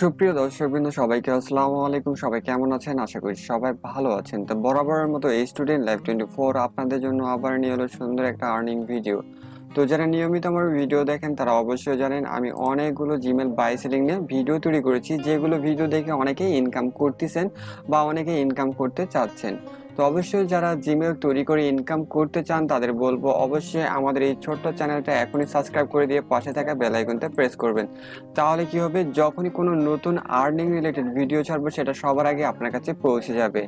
সুপ্রিয় দর্শকবৃন্দ সবাইকে আসসালামু আলাইকুম। সবাই কেমন আছেন? আশা করি সবাই ভালো আছেন। তো বরাবরের মতো এই স্টুডেন্ট লাইফ 24 আপনাদের জন্য আবার নিয়ে এলো সুন্দর একটা আর্নিং ভিডিও। তো যারা নিয়মিত আমার ভিডিও দেখেন তারা অবশ্যই জানেন আমি অনেকগুলো জিমেল বাই সেলিং নিয়ে ভিডিও তৈরি করেছি, যেগুলো ভিডিও দেখে অনেকেই ইনকাম করতেছেন বা অনেকে ইনকাম করতে চাচ্ছেন। তো অবশ্যই যারা জিমেল তৈরি করে ইনকাম করতে চান তাদের বলবো অবশ্যই আমাদের এই ছোট্ট চ্যানেলটা এখনই সাবস্ক্রাইব করে দিয়ে পাশে থাকা বেল আইকনটা প্রেস করবেন। তাহলে কি হবে, যখনই কোনো নতুন আর্নিং রিলেটেড ভিডিও ছাড়বো সেটা সবার আগে আপনার কাছে পৌঁছে যাবে।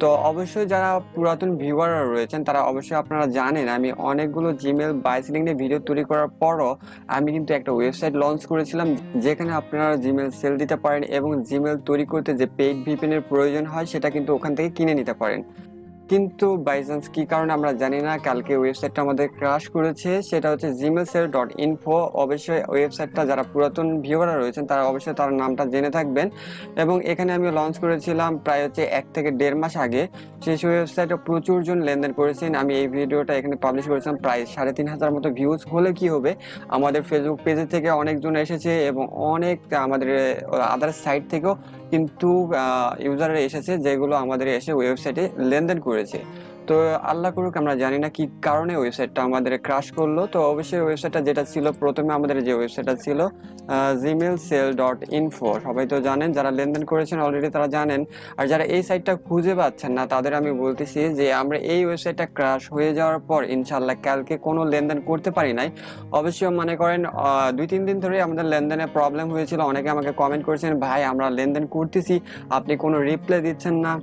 তো অবশ্যই যারা পুরাতন ভিউয়াররা রয়েছেন তারা অবশ্যই আপনারা জানেন আমি অনেকগুলো জিমেল বাই সেলিং নিয়ে ভিডিও তৈরি করার পরও আমি কিন্তু একটা ওয়েবসাইট লঞ্চ করেছিলাম, যেখানে আপনারা জিমেল সেল দিতে পারেন এবং জিমেল তৈরি করতে যে পেইড ভিপিএন এর প্রয়োজন হয় সেটা কিন্তু ওখান থেকে কিনে নিতে পারেন। কিন্তু বাই চান্স কি কারণে আমরা জানি না, কালকে ওয়েবসাইটটা আমাদের ক্রাশ করেছে, সেটা হচ্ছে gmail.info। অবশ্যই ওয়েবসাইটটা যারা পুরাতন ভিউয়াররা রয়েছেন তারা অবশ্যই তার নামটা জেনে থাকবেন। এবং এখানে আমি লঞ্চ করেছিলাম প্রায় হচ্ছে 1 থেকে 1.5 মাস আগে। সেই ওয়েবসাইটে প্রচুর জন লেনদেন করেছেন। আমি এই ভিডিওটা এখানে পাবলিশ করেছিলাম, প্রায় 3,500 মতো ভিউজ হলে কি হবে, আমাদের ফেসবুক পেজে থেকে অনেকজন এসেছে এবং অনেক আমাদের আদার সাইট থেকেও কিন্তু ইউজাররা এসেছে, যেগুলো আমাদের এসে ওয়েবসাইটে লেনদেন করেছে। তো আল্লাহ করুক, আমরা জানি না কি কারণে ওয়েবসাইটটা আমাদের ক্রাশ করলো। তো অবশ্যই ওয়েবসাইটটা যেটা ছিল প্রথমে, আমাদের যে ওয়েবসাইটটা ছিল gmail.info, সবাই তো জানেন, যারা লেনদেন করেছেন অলরেডি তারা জানেন। আর যারা এই সাইটটা খুঁজে পাচ্ছেন না তাদের আমি বলতেছি যে আমরা এই ওয়েবসাইটটা ক্রাশ হয়ে যাওয়ার পর ইনশাল্লাহ কালকে কোনো লেনদেন করতে পারি নাই। অবশ্যই মনে করেন 2-3 দিন ধরে আমাদের লেনদেনে প্রবলেম হয়েছিল। অনেকে আমাকে কমেন্ট করেছেন, ভাই আমরা লেনদেন করতেছি, আপনি কোনো রিপ্লাই দিচ্ছেন না,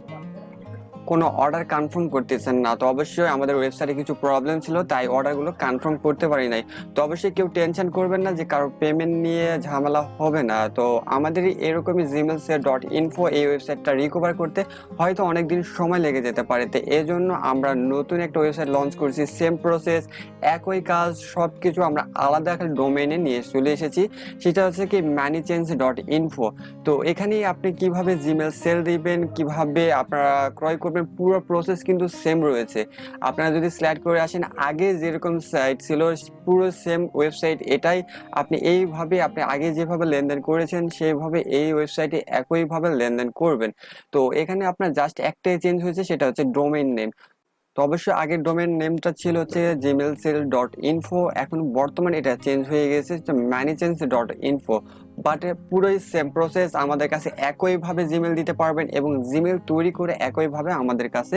কোনো অর্ডার কনফার্ম করতেছেন না। তো অবশ্যই আমাদের ওয়েবসাইটে কিছু প্রবলেম ছিল, তাই অর্ডারগুলো কনফার্ম করতে পারি নাই। তো অবশ্যই কেউ টেনশন করবেন না যে কারো পেমেন্ট নিয়ে ঝামেলা হবে না। তো আমাদের এরকমই gmail.info এই ওয়েবসাইটটা রিকভার করতে হয়তো অনেক দিন সময় লেগে যেতে পারে। তো এই জন্য আমরা নতুন একটা ওয়েবসাইট লঞ্চ করছি, সেম প্রসেস, একই কাজ, সব কিছু আমরা আলাদা একটা ডোমেইনে নিয়ে চলে এসেছি। সেটা হচ্ছে কি Moneychange.info। তো এখানেই আপনি কিভাবে জিমেল সেল দিবেন, কিভাবে আপনারা ক্রয় করবেন, পুরো প্রসেস কিন্তু সেম রয়েছে। আপনারা যদি স্লাইড করে আসেন, আগে যেরকম সাইট ছিল পুরো সেম ওয়েবসাইট এটাই। আপনি এইভাবে আপনি আগে যেভাবে লেনদেন করেছেন সেইভাবে এই ওয়েবসাইটে একইভাবে লেনদেন করবেন। তো এখানে আপনার জাস্ট একটাই চেঞ্জ হয়েছে, সেটা হচ্ছে ডোমেইন নেম। তো অবশ্যই আগের ডোমেইন নেমটা ছিল হচ্ছে gmail.info, এখন বর্তমানে এটা চেঞ্জ হয়ে গেছে Moneychange.info। বাট পুরোই সেম প্রসেস, আমাদের কাছে একইভাবে জিমেল দিতে পারবেন এবং জিমেল তৈরি করে একইভাবে আমাদের কাছে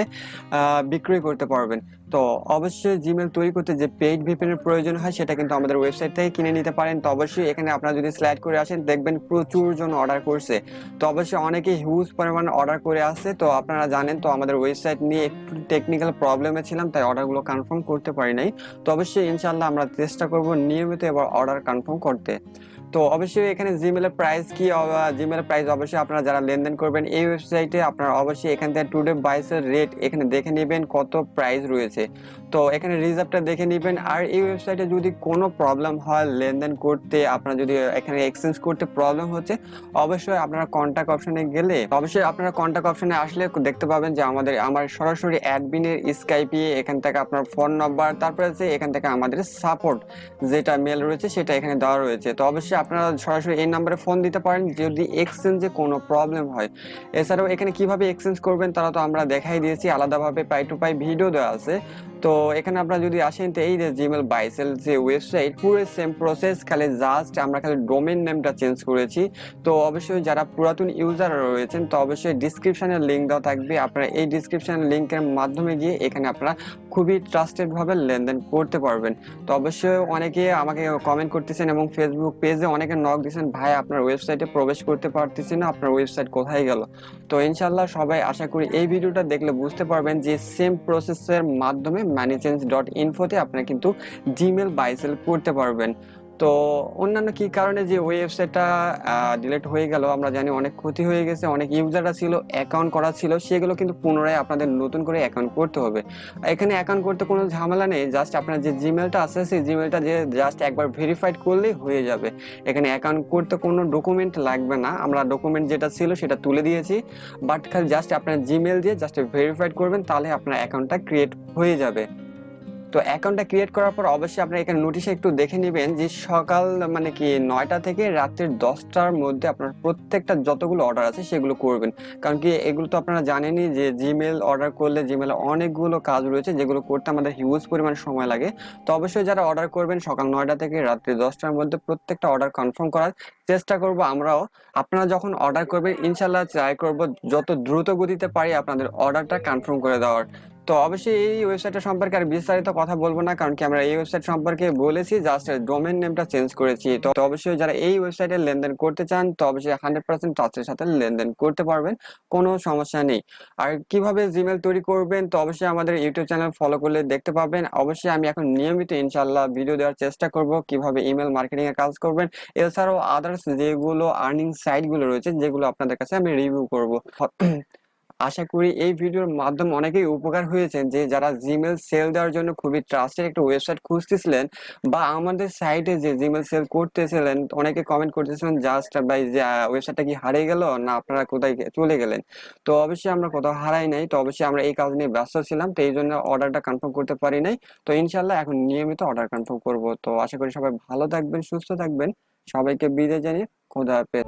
বিক্রয় করতে পারবেন। তো অবশ্যই জিমেল তৈরি করতে যে পেইড ভিপিএন এর প্রয়োজন হয় সেটা কিন্তু আমাদের ওয়েবসাইট থেকে কিনে নিতে পারেন। তো অবশ্যই এখানে আপনারা যদি স্লাইড করে আসেন দেখবেন প্রচুর জন অর্ডার করছে। তো অবশ্যই অনেকেই হিউজ পরিমাণ অর্ডার করে আসছে। তো আপনারা জানেন তো আমাদের ওয়েবসাইট নিয়ে একটু টেকনিক্যাল প্রবলেমে ছিলাম, তাই অর্ডারগুলো কনফার্ম করতে পারি নাই। তো অবশ্যই ইনশাল্লাহ আমরা চেষ্টা করব নিয়মিত এবার অর্ডার কনফার্ম করতে। তো অবশ্যই এখানে জিমেলের প্রাইস কি, জিমেলের প্রাইস অবশ্যই আপনারা যারা লেনদেন করবেন এই ওয়েবসাইটে আপনারা অবশ্যই এখান থেকে টুডে বাইসের রেট এখানে দেখে নেবেন কত প্রাইস রয়েছে। তো এখানে রিজার্ভটা দেখে নেবেন। আর এই ওয়েবসাইটে যদি কোনো প্রবলেম হয় লেনদেন করতে, আপনারা যদি এখানে এক্সচেঞ্জ করতে প্রবলেম হচ্ছে, অবশ্যই আপনারা কন্ট্যাক্ট অপশনে গেলে, অবশ্যই আপনারা কন্ট্যাক্ট অপশনে আসলে দেখতে পাবেন যে আমার সরাসরি অ্যাডমিনের স্কাইপে এখান থেকে আপনার ফোন নাম্বার, তারপরে আছে এখান থেকে আমাদের সাপোর্ট যেটা মেল রয়েছে সেটা এখানে দেওয়া রয়েছে। তো অবশ্যই আপনারা সরাসরি এই নাম্বারে ফোন দিতে পারেন যদি এক্সচেঞ্জে কোনো প্রবলেম হয়। এছাড়াও এখানে কিভাবে এক্সচেঞ্জ করবেন তারা তো আমরা দেখাই দিয়েছি, আলাদাভাবে পাই টু পাই ভিডিও দেওয়া আছে। তো এখানে আপনারা যদি আসেন তো এই যে জিমেল বাইসেল যে ওয়েবসাইট পুরো সেম প্রসেস, খালি জাস্ট আমরা খালি ডোমেইন নেমটা চেঞ্জ করেছি। তো অবশ্যই যারা পুরাতন ইউজার রয়েছেন তো অবশ্যই ডিসক্রিপশনের লিঙ্ক দেওয়া থাকবে, আপনারা এই ডিসক্রিপশনের লিঙ্কের মাধ্যমে গিয়ে এখানে আপনারা খুবই ট্রাস্টেড ভাবে লেনদেন করতে পারবেন। তো অবশ্যই অনেকে আমাকে কমেন্ট করতেছেন এবং ফেসবুক পেজে অনেকে নক দিচ্ছেন, ভাই আপনার ওয়েবসাইটে প্রবেশ করতে পারতেছি না, আপনার ওয়েবসাইট কোথায় গেল। তো ইনশাল্লাহ সবাই আশা করি এই ভিডিওটা দেখলে বুঝতে পারবেন যে সেম প্রসেসের মাধ্যমে Moneychange.info-তে আপনারা কিন্তু জিমেল বাই সেল করতে পারবেন। তো অন্যান্য কি কারণে যে ওয়েবসাইটটা ডিলিট হয়ে গেল আমরা জানি, অনেক ক্ষতি হয়ে গেছে, অনেক ইউজাররা ছিল অ্যাকাউন্ট করা ছিল, সেগুলো কিন্তু পুনরায় আপনাদের নতুন করে অ্যাকাউন্ট করতে হবে। এখানে অ্যাকাউন্ট করতে কোনো ঝামেলা নেই, জাস্ট আপনার যে জিমেলটা আছে সেই জিমেলটা যে জাস্ট একবার ভেরিফাইড করলেই হয়ে যাবে। এখানে অ্যাকাউন্ট করতে কোনো ডকুমেন্ট লাগবে না, আমরা ডকুমেন্ট যেটা ছিল সেটা তুলে দিয়েছি, বাট খালি জাস্ট আপনার জিমেল দিয়ে জাস্ট ভেরিফাইড করবেন, তাহলে আপনার অ্যাকাউন্টটা ক্রিয়েট হয়ে যাবে। তো অ্যাকাউন্টটা ক্রিয়েট করার পর অবশ্যই আপনারা এখানে নোটিশে একটু দেখে নেবেন যে সকাল মানে কি 9টা থেকে রাত্রির 10টার মধ্যে আপনার প্রত্যেকটা যতগুলো অর্ডার আছে সেগুলো করবেন। কারণ কি এগুলো তো আপনারা জানেনই যে জিমেল অর্ডার করলে জিমেলে অনেকগুলো কাজ রয়েছে যেগুলো করতে আমাদের হিউজ পরিমাণ সময় লাগে। তো অবশ্যই যারা অর্ডার করবেন সকাল 9টা থেকে রাত্রি 10টার মধ্যে প্রত্যেকটা অর্ডার কনফার্ম করার চেষ্টা করব আমরাও। আপনারা যখন অর্ডার করবেন ইনশাল্লাহ ট্রাই করব যত দ্রুত গতিতে পারি আপনাদের অর্ডারটা কনফার্ম করে দেওয়ার। তো অবশ্যই এই ওয়েবসাইটটা সম্পর্কে আর বিস্তারিত কথা বলবো না, কারণ কি আমরা এই ওয়েবসাইট সম্পর্কে বলেছি, জাস্ট ডোমেন নেমটা চেঞ্জ করেছি। তো অবশ্যই যারা এই ওয়েবসাইটে লেনদেন করতে চান তো অবশ্যই 100% ট্রাস্টের সাথে লেনদেন করতে পারবেন, কোনো সমস্যা নেই। আর কিভাবে জিমেল তৈরি করবেন তো অবশ্যই আমাদের ইউটিউব চ্যানেল ফলো করলে দেখতে পাবেন। অবশ্যই আমি এখন নিয়মিত ইনশাল্লাহ ভিডিও দেওয়ার চেষ্টা করব কিভাবে ইমেল মার্কেটিং এর কাজ করবেন, এছাড়াও আদার্স যেগুলো আর্নিং সাইট গুলো রয়েছে যেগুলো আপনাদের কাছে আমি রিভিউ করব। আশা করি এই ভিডিওর মাধ্যমে অনেকেই উপকার হয়েছেন, যে যারা জিমেল সেল দেওয়ার জন্য খুবই ট্রাস্টেড একটা ওয়েবসাইট খুঁজতেছিলেন বা আমাদের সাইটে যে জিমেল সেল করতেছিলেন, অনেকে কমেন্ট করতেছিলেন জাস্ট ভাই যে ওয়েবসাইটটা কি হারিয়ে গেল না আপনারা কোথায় চলে গেলেন। তো অবশ্যই আমরা কোথাও হারাই নাই, তো অবশ্যই আমরা এই কাজ নিয়ে ব্যস্ত ছিলাম, তো এই জন্য অর্ডারটা কনফার্ম করতে পারি নাই। তো ইনশাল্লাহ এখন নিয়মিত অর্ডার কনফার্ম করব। তো আশা করি সবাই ভালো থাকবেন, সুস্থ থাকবেন। সবাইকে বিদায় জানিয়ে খোদা হাফেজ।